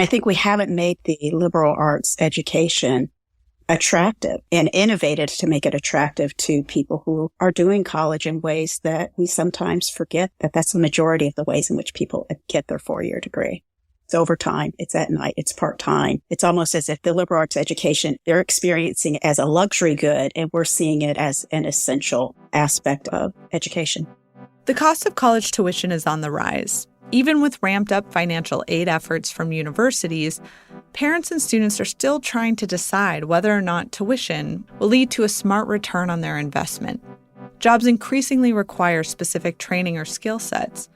I think we haven't made the liberal arts education attractive and innovative to make it attractive to people who are doing college in ways that we sometimes forget that that's the majority of the ways in which people get their 4-year degree. It's overtime. It's at night. It's part-time. It's almost as if the liberal arts education, they're experiencing it as a luxury good, and we're seeing it as an essential aspect of education. The cost of college tuition is on the rise. Even with ramped up financial aid efforts from universities, parents and students are still trying to decide whether or not tuition will lead to a smart return on their investment. Jobs increasingly require specific training or skill sets,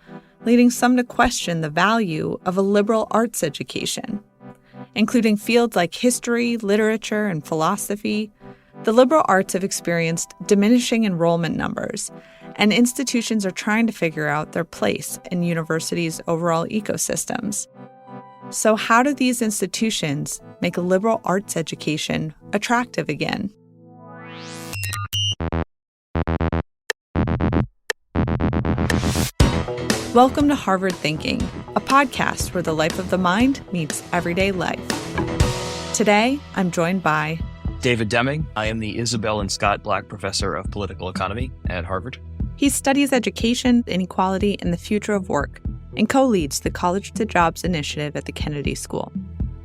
leading some to question the value of a liberal arts education. Including fields like history, literature, and philosophy, the liberal arts have experienced diminishing enrollment numbers, and institutions are trying to figure out their place in universities' overall ecosystems. So how do these institutions make a liberal arts education attractive again? Welcome to Harvard Thinking, a podcast where the life of the mind meets everyday life. Today, I'm joined by David Deming. I am the Isabel and Scott Black Professor of Political Economy at Harvard. He studies education, inequality, and the future of work, and co-leads the College to Jobs initiative at the Kennedy School.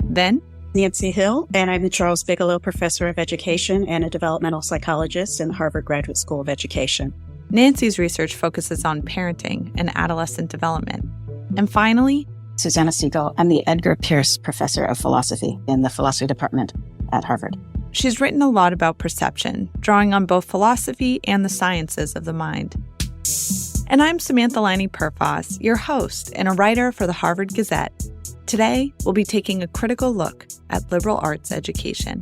Then, Nancy Hill, and I'm the Charles Bigelow Professor of Education and a developmental psychologist in the Harvard Graduate School of Education. Nancy's research focuses on parenting and adolescent development. And finally, Susanna Siegel. I'm the Edgar Pierce Professor of Philosophy in the Philosophy Department at Harvard. She's written a lot about perception, drawing on both philosophy and the sciences of the mind. And I'm Samantha Laine Perfas, your host and a writer for the Harvard Gazette. Today, we'll be taking a critical look at liberal arts education.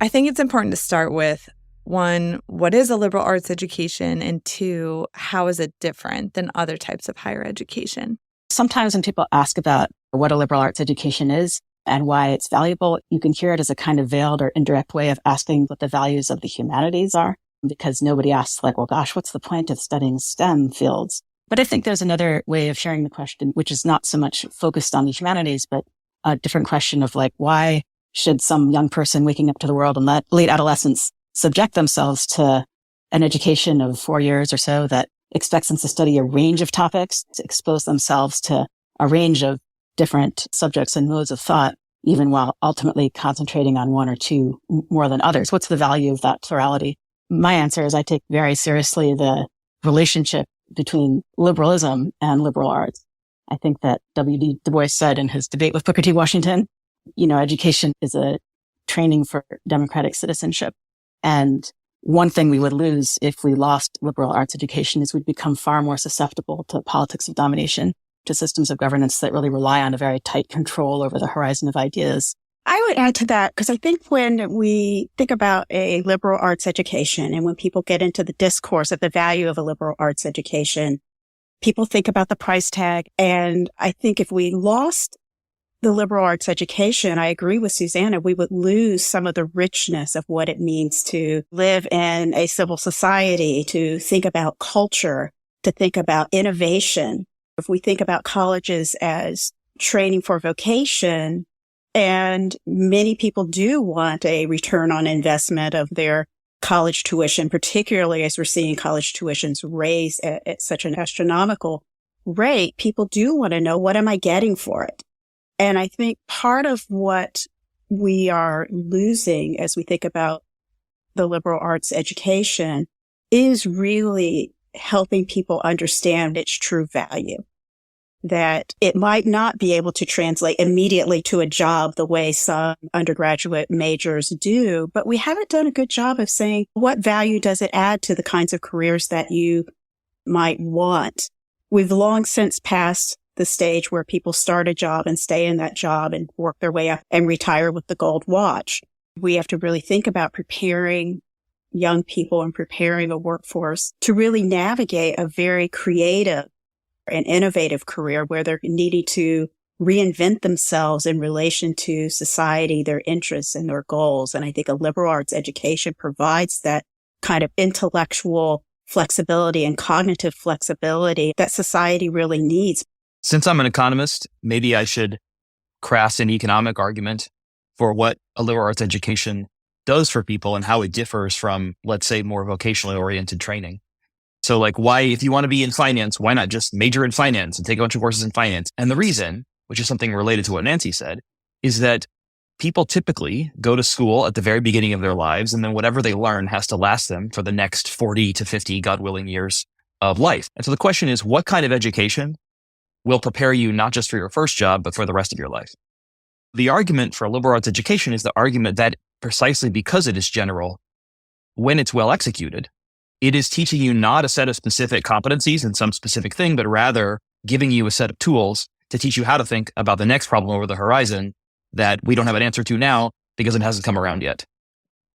I think it's important to start with, one, what is a liberal arts education? And two, how is it different than other types of higher education? Sometimes when people ask about what a liberal arts education is and why it's valuable, you can hear it as a kind of veiled or indirect way of asking what the values of the humanities are, because nobody asks like, well, gosh, what's the point of studying STEM fields? But I think there's another way of sharing the question, which is not so much focused on the humanities, but a different question of like, why should some young person waking up to the world in that late adolescence subject themselves to an education of 4 years or so that expects them to study a range of topics, to expose themselves to a range of different subjects and modes of thought, even while ultimately concentrating on one or two more than others? What's the value of that plurality? My answer is I take very seriously the relationship between liberalism and liberal arts. I think that W.D. Du Bois said in his debate with Booker T. Washington, education is a training for democratic citizenship. And one thing we would lose if we lost liberal arts education is we'd become far more susceptible to politics of domination, to systems of governance that really rely on a very tight control over the horizon of ideas. I would add to that, because I think when we think about a liberal arts education and when people get into the discourse of the value of a liberal arts education, people think about the price tag. And I think if we lost the liberal arts education, I agree with Susanna, we would lose some of the richness of what it means to live in a civil society, to think about culture, to think about innovation. If we think about colleges as training for vocation, and many people do want a return on investment of their college tuition, particularly as we're seeing college tuitions raise at such an astronomical rate, people do want to know, what am I getting for it? And I think part of what we are losing as we think about the liberal arts education is really helping people understand its true value. That it might not be able to translate immediately to a job the way some undergraduate majors do, but we haven't done a good job of saying, what value does it add to the kinds of careers that you might want? We've long since passed the stage where people start a job and stay in that job and work their way up and retire with the gold watch. We have to really think about preparing young people and preparing a workforce to really navigate a very creative and innovative career where they're needing to reinvent themselves in relation to society, their interests and their goals. And I think a liberal arts education provides that kind of intellectual flexibility and cognitive flexibility that society really needs. since I'm an economist, maybe I should craft an economic argument for what a liberal arts education does for people and how it differs from, let's say, more vocationally oriented training. So like, why, if you want to be in finance, why not just major in finance and take a bunch of courses in finance? And the reason, which is something related to what Nancy said, is that people typically go to school at the very beginning of their lives, and then whatever they learn has to last them for the next 40 to 50, God willing, years of life. And so the question is, what kind of education will prepare you not just for your first job, but for the rest of your life? The argument for liberal arts education is the argument that precisely because it is general, when it's well executed, it is teaching you not a set of specific competencies in some specific thing, but rather giving you a set of tools to teach you how to think about the next problem over the horizon that we don't have an answer to now because it hasn't come around yet.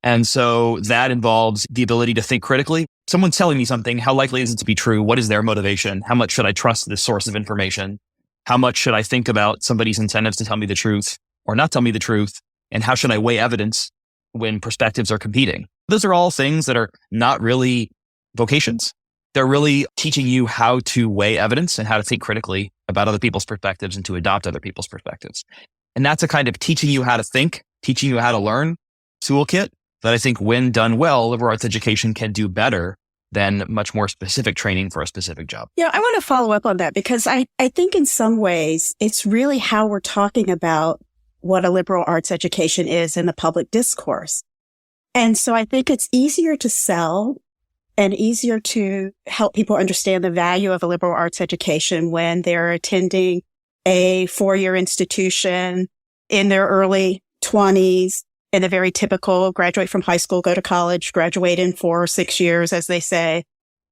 And so that involves the ability to think critically. Someone's telling me something. How likely is it to be true? What is their motivation? How much should I trust this source of information? How much should I think about somebody's incentives to tell me the truth or not tell me the truth? And how should I weigh evidence when perspectives are competing? Those are all things that are not really vocations. They're really teaching you how to weigh evidence and how to think critically about other people's perspectives and to adopt other people's perspectives. And that's a kind of teaching you how to think, teaching you how to learn toolkit that I think when done well, liberal arts education can do better than much more specific training for a specific job. Yeah, I want to follow up on that because I think in some ways it's really how we're talking about what a liberal arts education is in the public discourse. And so I think it's easier to sell and easier to help people understand the value of a liberal arts education when they're attending a four-year institution in their early 20s, in a very typical graduate from high school, go to college, graduate in 4 or 6 years, as they say.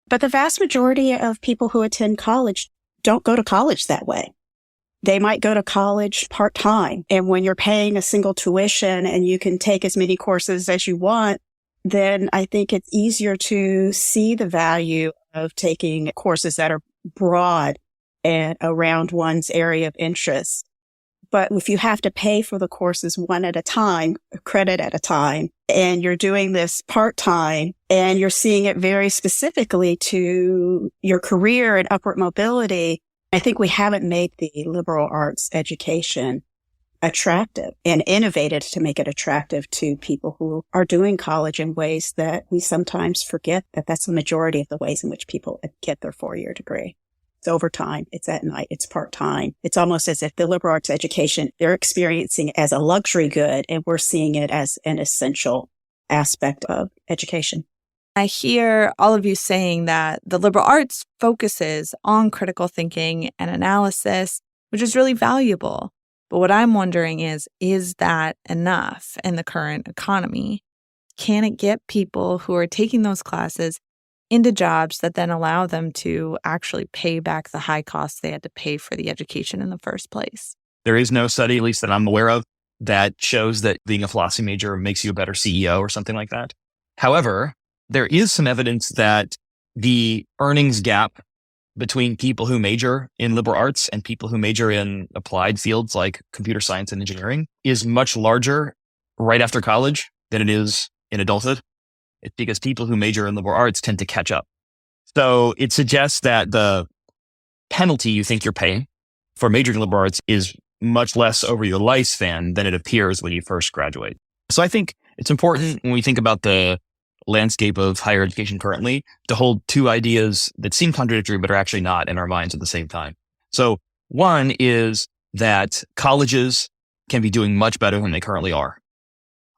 But the vast majority of people who attend college don't go to college that way. They might go to college part-time. And when you're paying a single tuition and you can take as many courses as you want, then I think it's easier to see the value of taking courses that are broad and around one's area of interest. But if you have to pay for the courses one at a time, a credit at a time, and you're doing this part-time and you're seeing it very specifically to your career and upward mobility, I think we haven't made the liberal arts education attractive and innovated to make it attractive to people who are doing college in ways that we sometimes forget that that's the majority of the ways in which people get their 4-year degree. It's overtime. It's at night. It's part-time. It's almost as if the liberal arts education, they're experiencing it as a luxury good, and we're seeing it as an essential aspect of education. I hear all of you saying that the liberal arts focuses on critical thinking and analysis, which is really valuable. But what I'm wondering is that enough in the current economy? Can it get people who are taking those classes into jobs that then allow them to actually pay back the high costs they had to pay for the education in the first place? There is no study, at least that I'm aware of, that shows that being a philosophy major makes you a better CEO or something like that. However, there is some evidence that the earnings gap between people who major in liberal arts and people who major in applied fields like computer science and engineering is much larger right after college than it is in adulthood. It's because people who major in liberal arts tend to catch up. So it suggests that the penalty you think you're paying for majoring in liberal arts is much less over your lifespan than it appears when you first graduate. So I think it's important when we think about the landscape of higher education currently to hold two ideas that seem contradictory but are actually not in our minds at the same time. So one is that colleges can be doing much better than they currently are.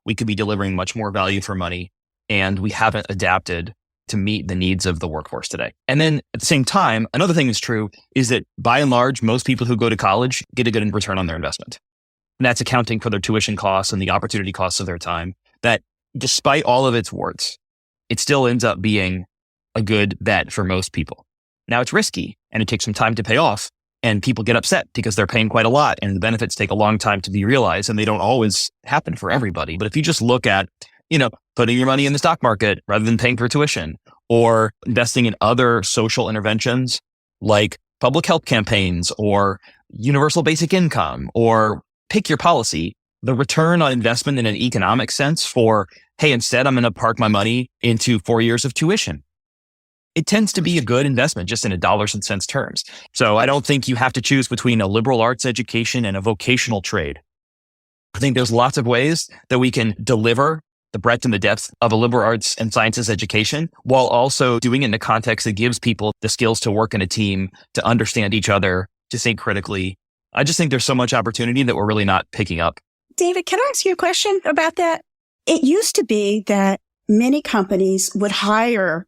We could be delivering much more value for money, and we haven't adapted to meet the needs of the workforce today. And then at the same time, another thing that's true is that by and large, most people who go to college get a good return on their investment. And that's accounting for their tuition costs and the opportunity costs of their time, that despite all of its warts, it still ends up being a good bet for most people. Now it's risky and it takes some time to pay off, and people get upset because they're paying quite a lot and the benefits take a long time to be realized, and they don't always happen for everybody. But if you just look at, putting your money in the stock market rather than paying for tuition, or investing in other social interventions like public health campaigns or universal basic income, or pick your policy, the return on investment in an economic sense for, hey, instead I'm going to park my money into 4 years of tuition, it tends to be a good investment just in a dollars and cents terms. So I don't think you have to choose between a liberal arts education and a vocational trade. I think there's lots of ways that we can deliver the breadth and the depth of a liberal arts and sciences education while also doing it in a context that gives people the skills to work in a team, to understand each other, to think critically. I just think there's so much opportunity that we're really not picking up. David, can I ask you a question about that? It used to be that many companies would hire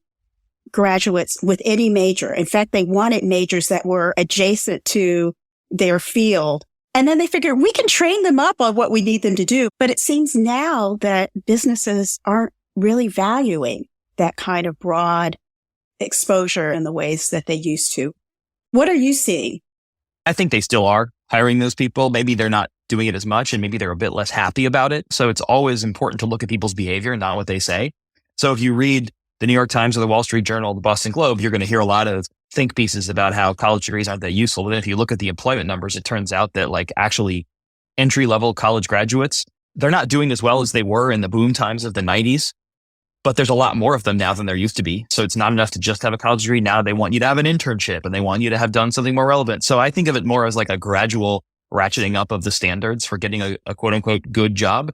graduates with any major. In fact, they wanted majors that were adjacent to their field. And then they figured we can train them up on what we need them to do. But it seems now that businesses aren't really valuing that kind of broad exposure in the ways that they used to. What are you seeing? I think they still are hiring those people. Maybe they're not doing it as much and maybe they're a bit less happy about it. So it's always important to look at people's behavior, not what they say. So if you read the New York Times or the Wall Street Journal, the Boston Globe, you're going to hear a lot of think pieces about how college degrees aren't that useful. But then if you look at the employment numbers, it turns out that like actually entry-level college graduates, they're not doing as well as they were in the boom times of the 90s. But there's a lot more of them now than there used to be. So it's not enough to just have a college degree. Now they want you to have an internship and they want you to have done something more relevant. So I think of it more as like a gradual ratcheting up of the standards for getting a quote unquote good job,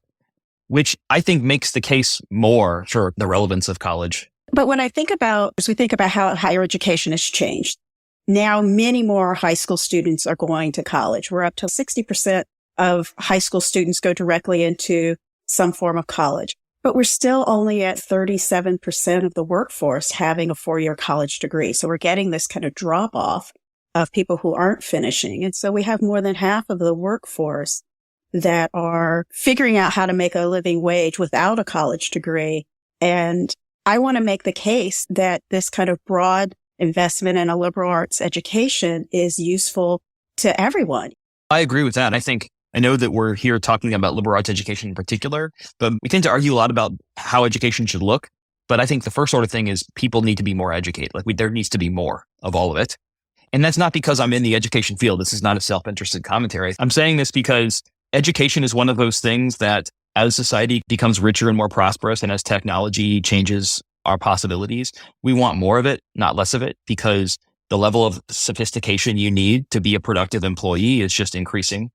which I think makes the case more for the relevance of college. But when I think about, as we think about how higher education has changed, now many more high school students are going to college. We're up to 60% of high school students go directly into some form of college. But we're still only at 37% of the workforce having a 4-year college degree. So we're getting this kind of drop off of people who aren't finishing. And so we have more than half of the workforce that are figuring out how to make a living wage without a college degree. And I want to make the case that this kind of broad investment in a liberal arts education is useful to everyone. I agree with that. I know that we're here talking about liberal arts education in particular, but we tend to argue a lot about how education should look. But I think the first sort of thing is people need to be more educated. There needs to be more of all of it. And that's not because I'm in the education field. This is not a self-interested commentary. I'm saying this because education is one of those things that as society becomes richer and more prosperous and as technology changes our possibilities, we want more of it, not less of it, because the level of sophistication you need to be a productive employee is just increasing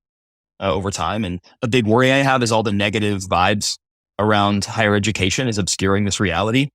over time. And a big worry I have is all the negative vibes around higher education is obscuring this reality,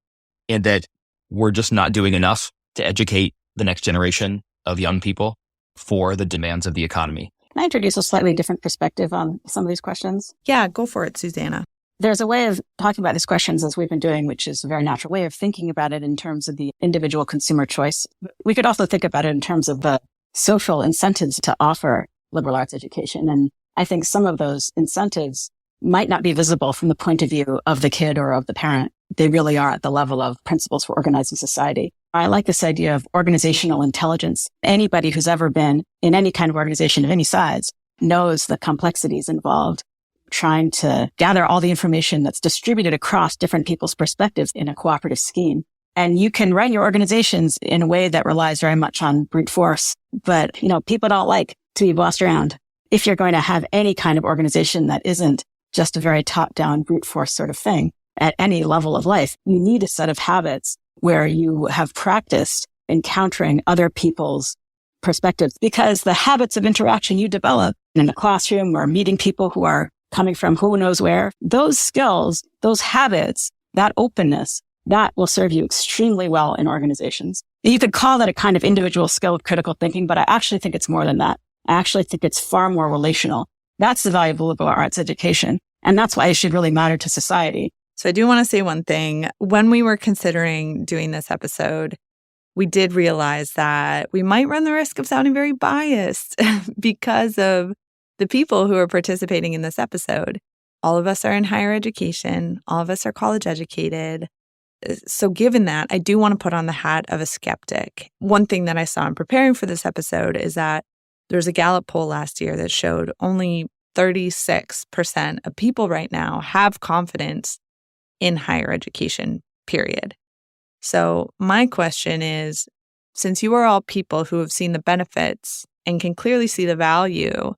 and that we're just not doing enough to educate the next generation of young people for the demands of the economy. Can I introduce a slightly different perspective on some of these questions? Yeah, go for it, Susanna. There's a way of talking about these questions as we've been doing, which is a very natural way of thinking about it in terms of the individual consumer choice. We could also think about it in terms of the social incentives to offer liberal arts education. And I think some of those incentives might not be visible from the point of view of the kid or of the parent. They really are at the level of principles for organizing society. I like this idea of organizational intelligence. Anybody who's ever been in any kind of organization of any size knows the complexities involved trying to gather all the information that's distributed across different people's perspectives in a cooperative scheme. And you can run your organizations in a way that relies very much on brute force. But, people don't like to be bossed around. If you're going to have any kind of organization that isn't just a very top-down brute force sort of thing at any level of life, you need a set of habits where you have practiced encountering other people's perspectives, because the habits of interaction you develop in a classroom or meeting people who are coming from who knows where, those skills, those habits, that openness, that will serve you extremely well in organizations. You could call that a kind of individual skill of critical thinking, but I actually think it's more than that. I actually think it's far more relational. That's the value of liberal arts education. And that's why it should really matter to society. So I do want to say one thing. When we were considering doing this episode, we did realize that we might run the risk of sounding very biased because of the people who are participating in this episode. All of us are in higher education. All of us are college educated. So given that, I do want to put on the hat of a skeptic. One thing that I saw in preparing for this episode is that there's a Gallup poll last year that showed only 36% of people right now have confidence in higher education, period. So my question is, since you are all people who have seen the benefits and can clearly see the value,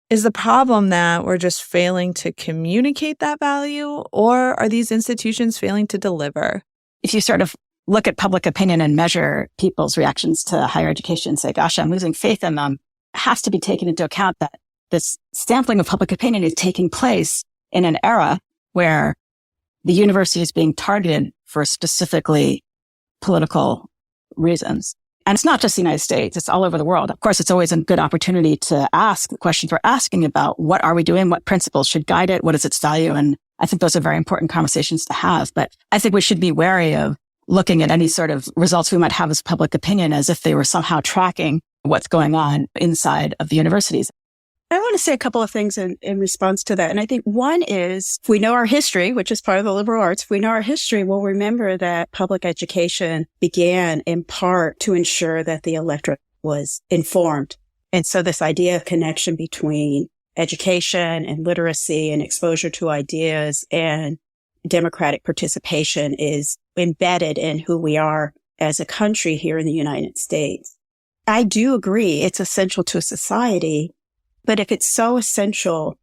is the problem that we're just failing to communicate that value, or are these institutions failing to deliver? If you sort of look at public opinion and measure people's reactions to higher education and say, gosh, I'm losing faith in them, it has to be taken into account that this sampling of public opinion is taking place in an era where the university is being targeted for specifically political reasons. And it's not just the United States, it's all over the world. Of course, it's always a good opportunity to ask the questions we're asking about what are we doing, what principles should guide it, what is its value. And I think those are very important conversations to have. But I think we should be wary of looking at any sort of results we might have as public opinion as if they were somehow tracking what's going on inside of the universities. I want to say a couple of things in response to that. And I think one is, if we know our history, which is part of the liberal arts, if we know our history, we'll remember that public education began in part to ensure that the electorate was informed. And so this idea of connection between education and literacy and exposure to ideas and democratic participation is embedded in who we are as a country here in the United States. I do agree it's essential to a society. But if it's so essential,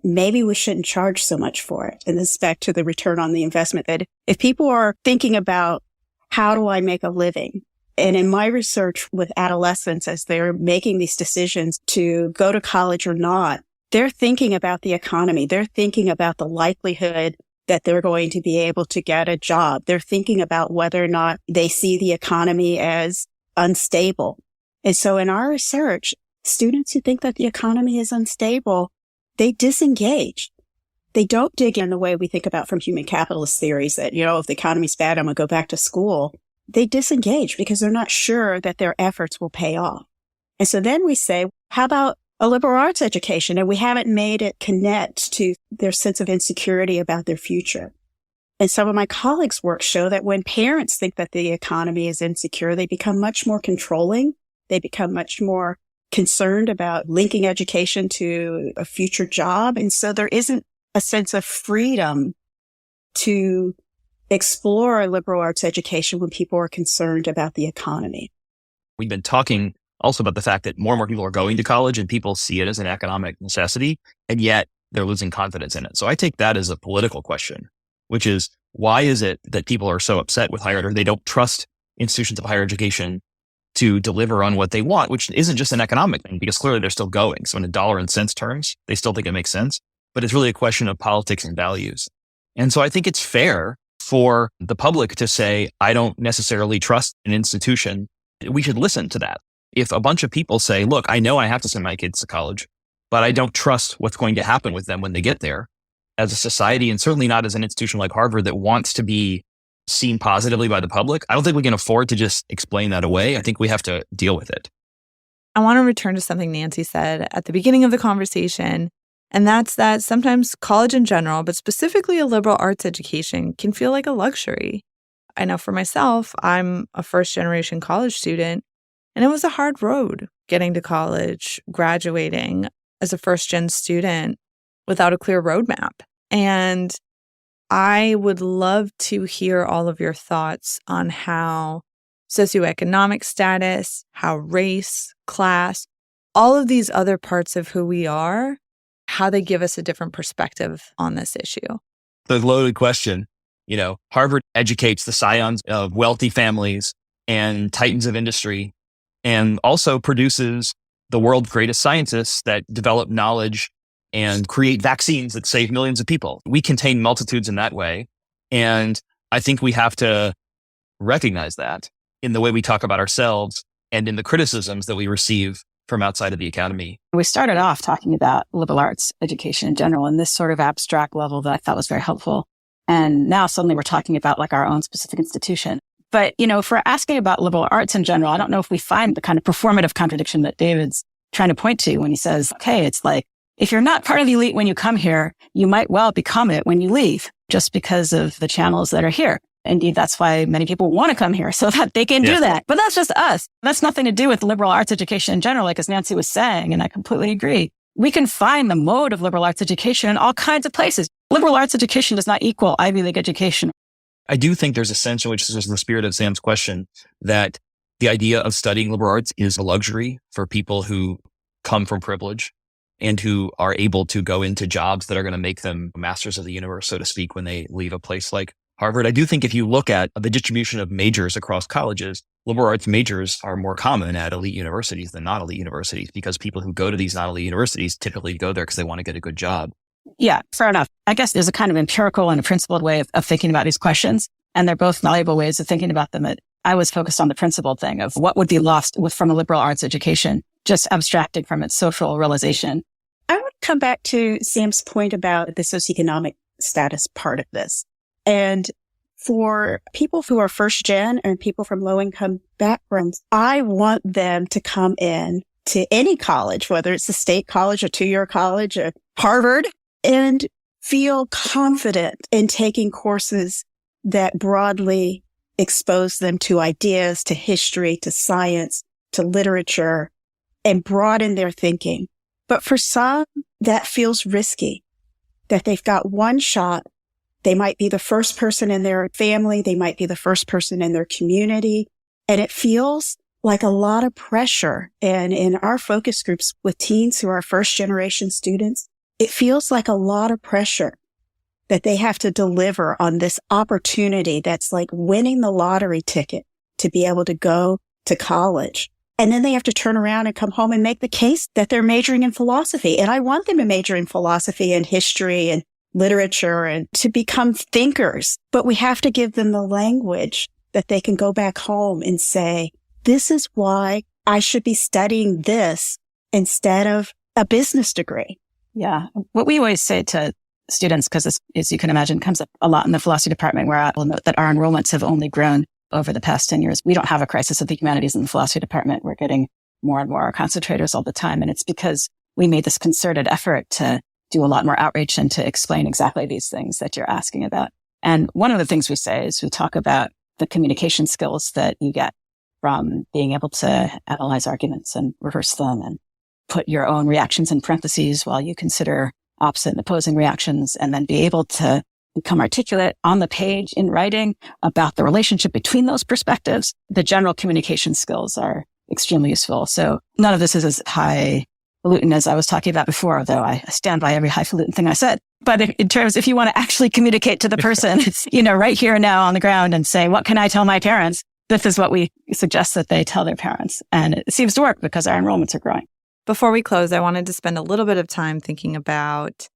maybe we shouldn't charge so much for it. And this is back to the return on the investment, that if people are thinking about how do I make a living? And in my research with adolescents, as they're making these decisions to go to college or not, they're thinking about the economy. They're thinking about the likelihood that they're going to be able to get a job. They're thinking about whether or not they see the economy as unstable. And so in our research, students who think that the economy is unstable, they disengage. They don't dig in the way we think about from human capitalist theories that, if the economy's bad, I'm going to go back to school. They disengage because they're not sure that their efforts will pay off. And so then we say, how about a liberal arts education? And we haven't made it connect to their sense of insecurity about their future. And some of my colleagues' work show that when parents think that the economy is insecure, they become much more controlling. They become much more concerned about linking education to a future job. And so there isn't a sense of freedom to explore liberal arts education when people are concerned about the economy. We've been talking also about the fact that more and more people are going to college and people see it as an economic necessity, and yet they're losing confidence in it. So I take that as a political question, which is, why is it that people are so upset with higher ed, or they don't trust institutions of higher education to deliver on what they want, which isn't just an economic thing, because clearly they're still going. So in dollar and cents terms, they still think it makes sense, but it's really a question of politics and values. And so I think it's fair for the public to say, I don't necessarily trust an institution. We should listen to that. If a bunch of people say, look, I know I have to send my kids to college, but I don't trust what's going to happen with them when they get there, as a society, and certainly not as an institution like Harvard that wants to be seen positively by the public, I don't think we can afford to just explain that away. I think we have to deal with it. I want to return to something Nancy said at the beginning of the conversation, and that's that sometimes college in general, but specifically a liberal arts education, can feel like a luxury. I know for myself, I'm a first-generation college student, and it was a hard road getting to college, graduating as a first-gen student without a clear roadmap. And I would love to hear all of your thoughts on how socioeconomic status, how race, class, all of these other parts of who we are, how they give us a different perspective on this issue. The loaded question. Harvard educates the scions of wealthy families and titans of industry, and also produces the world's greatest scientists that develop knowledge and create vaccines that save millions of people. We contain multitudes in that way. And I think we have to recognize that in the way we talk about ourselves and in the criticisms that we receive from outside of the academy. We started off talking about liberal arts education in general in this sort of abstract level that I thought was very helpful. And now suddenly we're talking about like our own specific institution. But, if we're asking about liberal arts in general, I don't know if we find the kind of performative contradiction that David's trying to point to when he says, okay, it's like, if you're not part of the elite when you come here, you might well become it when you leave, just because of the channels that are here. Indeed, that's why many people want to come here, so that they can do that. But that's just us. That's nothing to do with liberal arts education in general, like as Nancy was saying, and I completely agree. We can find the mode of liberal arts education in all kinds of places. Liberal arts education does not equal Ivy League education. I do think there's a sense in which, this is the spirit of Sam's question, that the idea of studying liberal arts is a luxury for people who come from privilege and who are able to go into jobs that are going to make them masters of the universe, so to speak, when they leave a place like Harvard. I do think if you look at the distribution of majors across colleges, liberal arts majors are more common at elite universities than not elite universities, because people who go to these not elite universities typically go there because they want to get a good job. Yeah, fair enough. I guess there's a kind of empirical and a principled way of thinking about these questions, and they're both valuable ways of thinking about them. I was focused on the principled thing of what would be lost from a liberal arts education, just abstracted from its social realization. I would come back to Sam's point about the socioeconomic status part of this. And for people who are first gen and people from low income backgrounds, I want them to come in to any college, whether it's a state college, a 2-year college, or Harvard, and feel confident in taking courses that broadly expose them to ideas, to history, to science, to literature, and broaden their thinking. But for some, that feels risky, that they've got one shot. They might be the first person in their family. They might be the first person in their community. And it feels like a lot of pressure. And in our focus groups with teens who are first generation students, it feels like a lot of pressure that they have to deliver on this opportunity that's like winning the lottery ticket to be able to go to college. And then they have to turn around and come home and make the case that they're majoring in philosophy. And I want them to major in philosophy and history and literature and to become thinkers. But we have to give them the language that they can go back home and say, this is why I should be studying this instead of a business degree. Yeah. What we always say to students, because this, as you can imagine, comes up a lot in the philosophy department, where I will note that our enrollments have only grown over the past 10 years. We don't have a crisis of the humanities in the philosophy department. We're getting more and more concentrators all the time. And it's because we made this concerted effort to do a lot more outreach and to explain exactly these things that you're asking about. And one of the things we say is we talk about the communication skills that you get from being able to analyze arguments and rehearse them and put your own reactions in parentheses while you consider opposite and opposing reactions, and then be able to become articulate on the page in writing about the relationship between those perspectives. The general communication skills are extremely useful. So none of this is as highfalutin as I was talking about before, though I stand by every highfalutin thing I said. But in terms, if you want to actually communicate to the person, right here and now on the ground and say, what can I tell my parents? This is what we suggest that they tell their parents. And it seems to work because our enrollments are growing. Before we close, I wanted to spend a little bit of time thinking about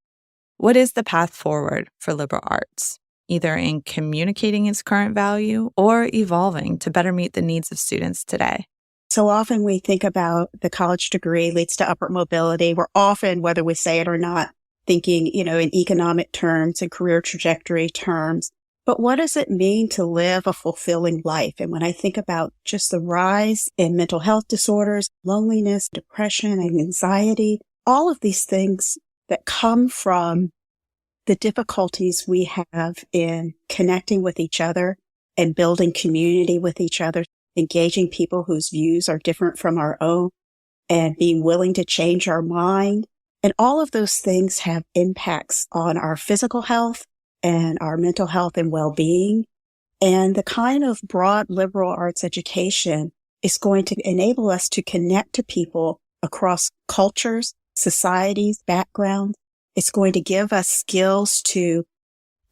what is the path forward for liberal arts, either in communicating its current value or evolving to better meet the needs of students today. So often we think about the college degree leads to upward mobility. We're often, whether we say it or not, thinking, in economic terms and career trajectory terms. But what does it mean to live a fulfilling life? And when I think about just the rise in mental health disorders, loneliness, depression, and anxiety, all of these things that come from the difficulties we have in connecting with each other and building community with each other, engaging people whose views are different from our own, and being willing to change our mind. And all of those things have impacts on our physical health and our mental health and well-being. And the kind of broad liberal arts education is going to enable us to connect to people across cultures, societies, backgrounds. It's going to give us skills to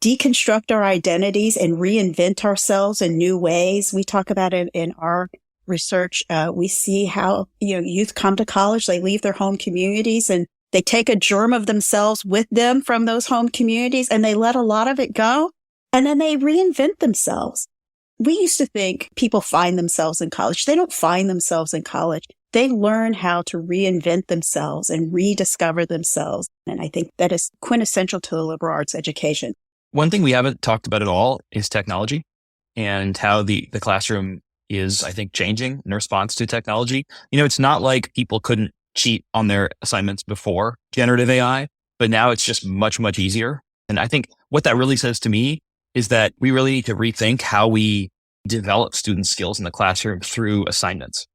deconstruct our identities and reinvent ourselves in new ways. We talk about it in our research. We see how, youth come to college, they leave their home communities, and they take a germ of themselves with them from those home communities, and they let a lot of it go, and then they reinvent themselves. We used to think people find themselves in college. They don't find themselves in college. They learn how to reinvent themselves and rediscover themselves. And I think that is quintessential to the liberal arts education. One thing we haven't talked about at all is technology and how the classroom is, I think, changing in response to technology. It's not like people couldn't cheat on their assignments before generative AI, but now it's just much, much easier. And I think what that really says to me is that we really need to rethink how we develop student skills in the classroom through assignments.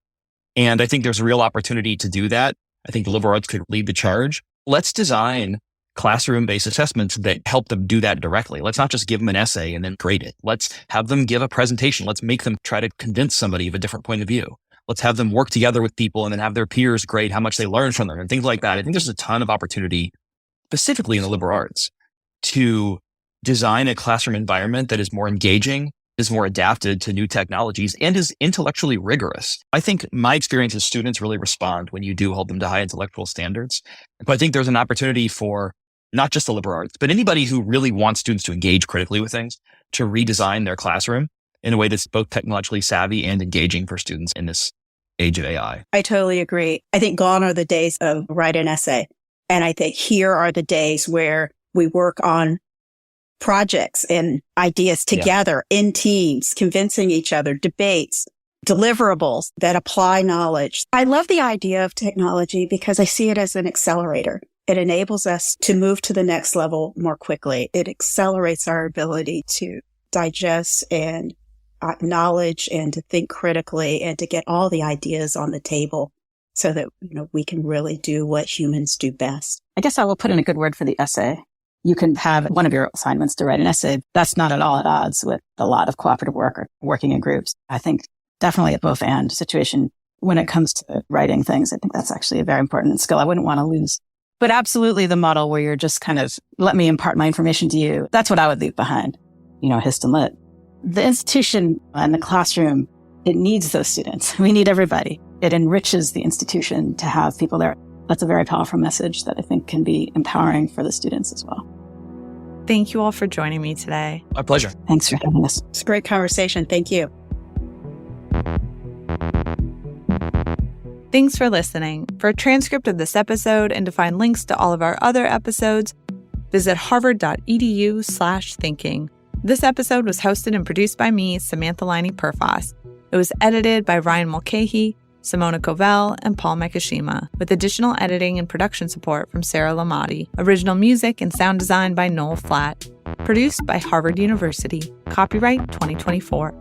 And I think there's a real opportunity to do that. I think the liberal arts could lead the charge. Let's design classroom-based assessments that help them do that directly. Let's not just give them an essay and then grade it. Let's have them give a presentation. Let's make them try to convince somebody of a different point of view. Let's have them work together with people and then have their peers grade how much they learned from them and things like that. I think there's a ton of opportunity, specifically in the liberal arts, to design a classroom environment that is more engaging, is more adapted to new technologies, and is intellectually rigorous. I think my experience is students really respond when you do hold them to high intellectual standards. But I think there's an opportunity for not just the liberal arts, but anybody who really wants students to engage critically with things, to redesign their classroom in a way that's both technologically savvy and engaging for students in this age of AI. I totally agree. I think gone are the days of write an essay. And I think here are the days where we work on projects and ideas together in teams, convincing each other, debates, deliverables that apply knowledge. I love the idea of technology because I see it as an accelerator. It enables us to move to the next level more quickly. It accelerates our ability to digest and knowledge and to think critically and to get all the ideas on the table so that, we can really do what humans do best. I guess I will put in a good word for the essay. You can have one of your assignments to write an essay. That's not at all at odds with a lot of cooperative work or working in groups. I think definitely a both and situation when it comes to writing things. I think that's actually a very important skill I wouldn't want to lose. But absolutely the model where you're just kind of, let me impart my information to you. That's what I would leave behind, hist and lit. The institution and the classroom, it needs those students. We need everybody. It enriches the institution to have people there. That's a very powerful message that I think can be empowering for the students as well. Thank you all for joining me today. My pleasure. Thanks for having us. It's a great conversation. Thank you. Thanks for listening. For a transcript of this episode and to find links to all of our other episodes, visit harvard.edu/thinking. This episode was hosted and produced by me, Samantha Laine Perfas. It was edited by Ryan Mulcahy, Simona Covell, and Paul Makashima, with additional editing and production support from Sarah Lamati. Original music and sound design by Noel Flatt. Produced by Harvard University. Copyright 2024.